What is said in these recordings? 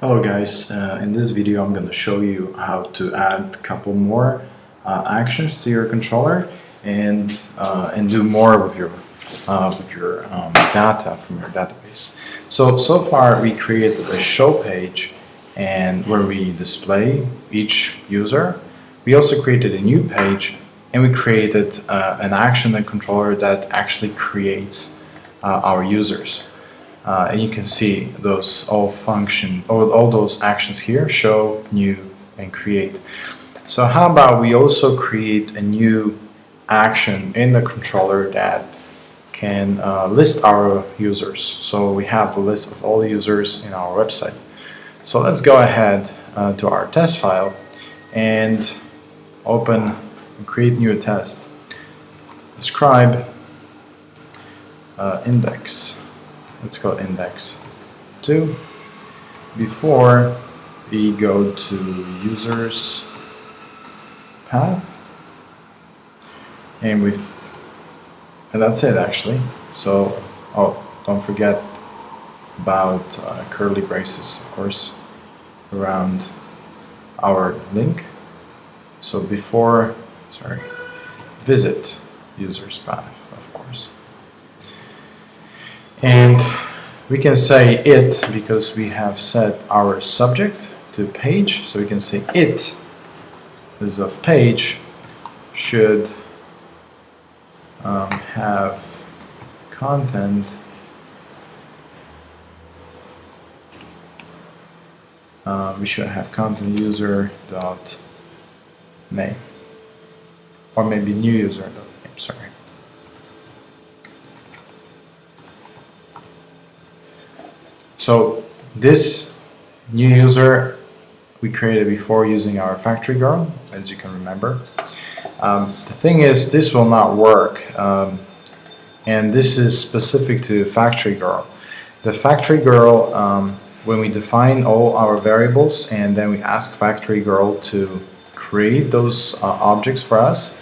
Hello guys, in this video I'm going to show you how to add a couple more actions to your controller and do more with your data from your database. So far we created a show page and where we display each user. We also created a new page and we created an action in controller that actually creates our users. And you can see those all those actions here: show, new, and create. So how about we also create a new action in the controller that can list our users. So we have the list of all users in our website. So let's go ahead to our test file and open and create new test. Describe index. Let's go index 2 before we go to users path, and that's it actually. So don't forget about curly braces, of course, around our link. So before visit users path, of course. And we can say it because we have set our subject to page. So we can say it is of page should have content we should have content user dot name, or maybe new user dot name, sorry. So this new user we created before using our factory girl, as you can remember. The thing is, this will not work, and this is specific to factory girl. The factory girl, when we define all our variables and then we ask factory girl to create those objects for us,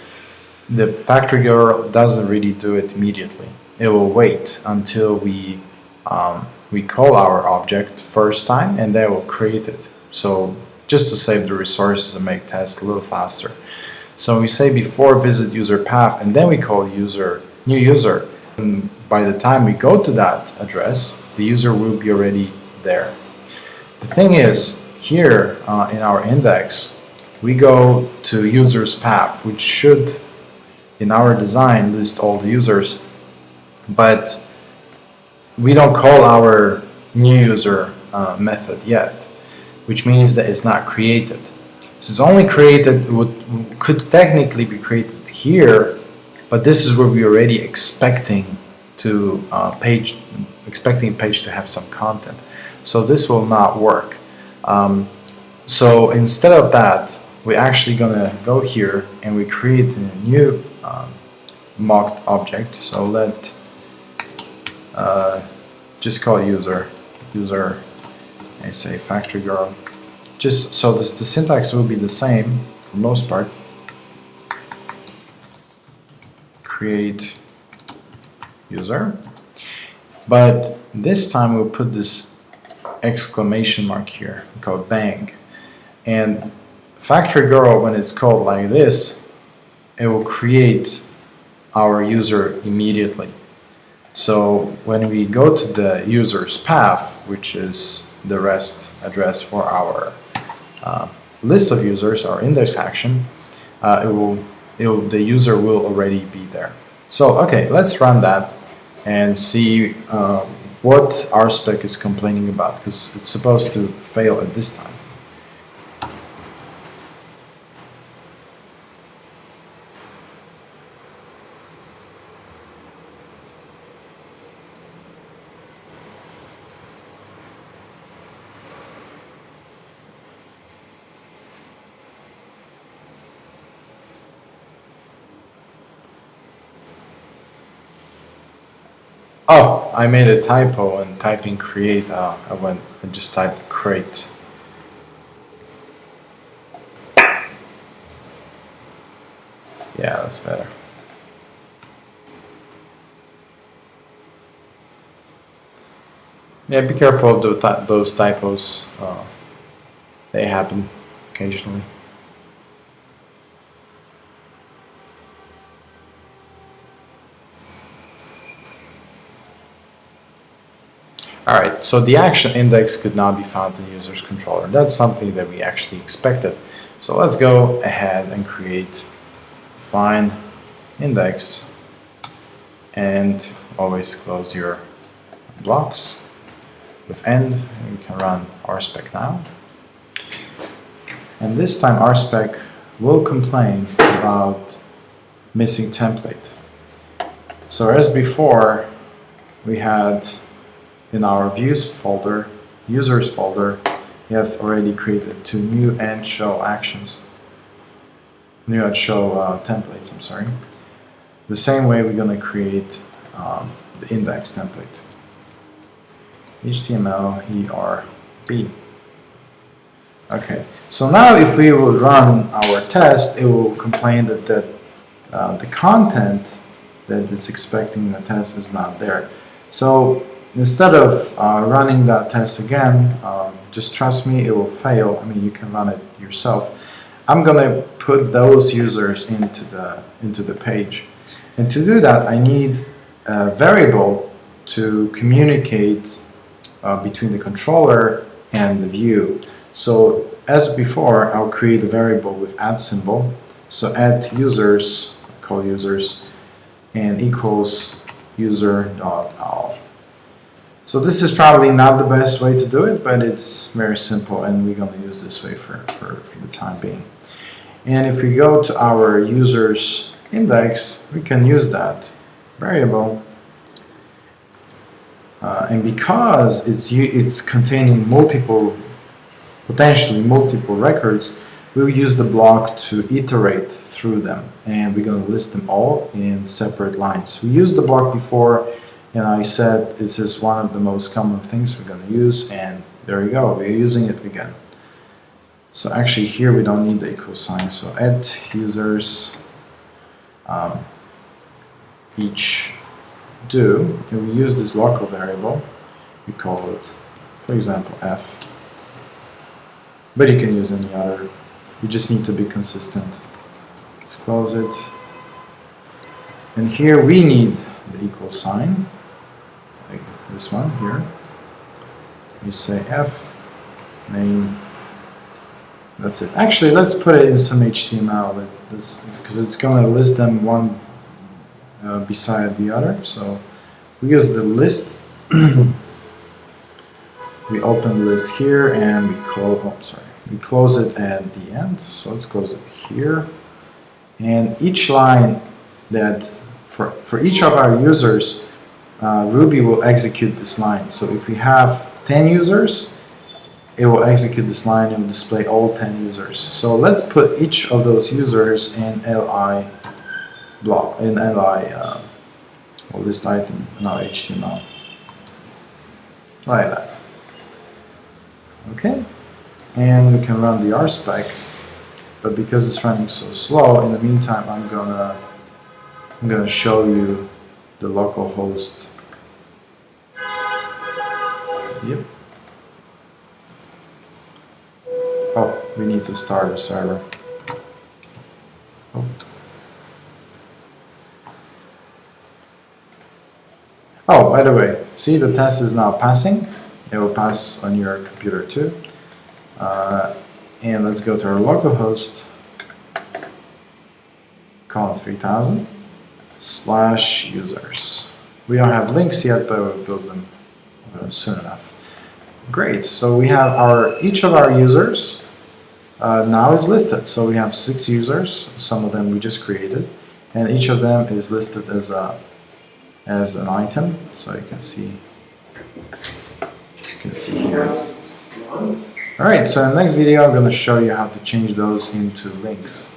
the factory girl doesn't really do it immediately. It will wait until we call our object first time and then we'll create it. So just to save the resources and make tests a little faster. So we say before visit user path and then we call new user. And by the time we go to that address, the user will be already there. The thing is, here in our index, we go to users path, which should, in our design, list all the users, but we don't call our new user method yet, which means that it's not created. So it's only created, could technically be created here, but this is where we're already expecting page to have some content. So this will not work. So instead of that, we're actually gonna go here and we create a new mocked object. So let just call user, and say factory girl. Just so the syntax will be the same for the most part. Create user, but this time we'll put this exclamation mark here, called bang, and factory girl, when it's called like this, it will create our user immediately. So when we go to the user's path, which is the REST address for our list of users, our index action, the user will already be there. So okay, let's run that and see what our spec is complaining about, because it's supposed to fail at this time. Oh, I made a typo when typing create. I just typed create. Yeah, that's better. Yeah, be careful of those typos. They happen occasionally. Alright, so the action index could not be found in user's controller. That's something that we actually expected. So let's go ahead and create find index and always close your blocks with end. And we can run rspec now. And this time rspec will complain about missing template. So as before, we had in our views folder, users folder, we have already created 2 new and show actions. New and show templates, I'm sorry. The same way we're going to create the index template. HTML ERB. Okay, so now if we will run our test, it will complain that the content that it's expecting the test is not there. So instead of running that test again, just trust me, it will fail. I mean, you can run it yourself. I'm gonna put those users into the page, and to do that, I need a variable to communicate between the controller and the view. So as before, I'll create a variable with @ symbol. So add users, call users, and equals user.all. So this is probably not the best way to do it, but it's very simple, and we're going to use this way for the time being. And if we go to our users index, we can use that variable. And because it's containing potentially multiple records, we'll use the block to iterate through them, and we're going to list them all in separate lines. We used the block before, and I said this is one of the most common things we're going to use, and there you go, we're using it again. So actually here we don't need the equal sign, so add users each do, and we use this local variable, we call it, for example, f, but you can use any other, you just need to be consistent. Let's close it, and here we need the equal sign, like this one here. You say f name. That's it. Actually, let's put it in some HTML because it's going to list them one beside the other. So we use the list. We open the list here and we close it at the end. So let's close it here. And each line that for each of our users, Ruby will execute this line. So if we have 10 users, it will execute this line and display all 10 users. So let's put each of those users in li block, in li list item, now HTML, like that. Okay, and we can run the rspec, but because it's running so slow, in the meantime, I'm gonna show you the local host. Yep. Oh, we need to start a server. Oh. Oh, by the way, see the test is now passing. It will pass on your computer too. And let's go to our localhost, colon 3000 / users. We don't have links yet, but we'll build them soon enough. Great, so we have each of our users now is listed. So we have 6 users, some of them we just created, and each of them is listed as an item. So you can see here. Alright, so in the next video I'm going to show you how to change those into links.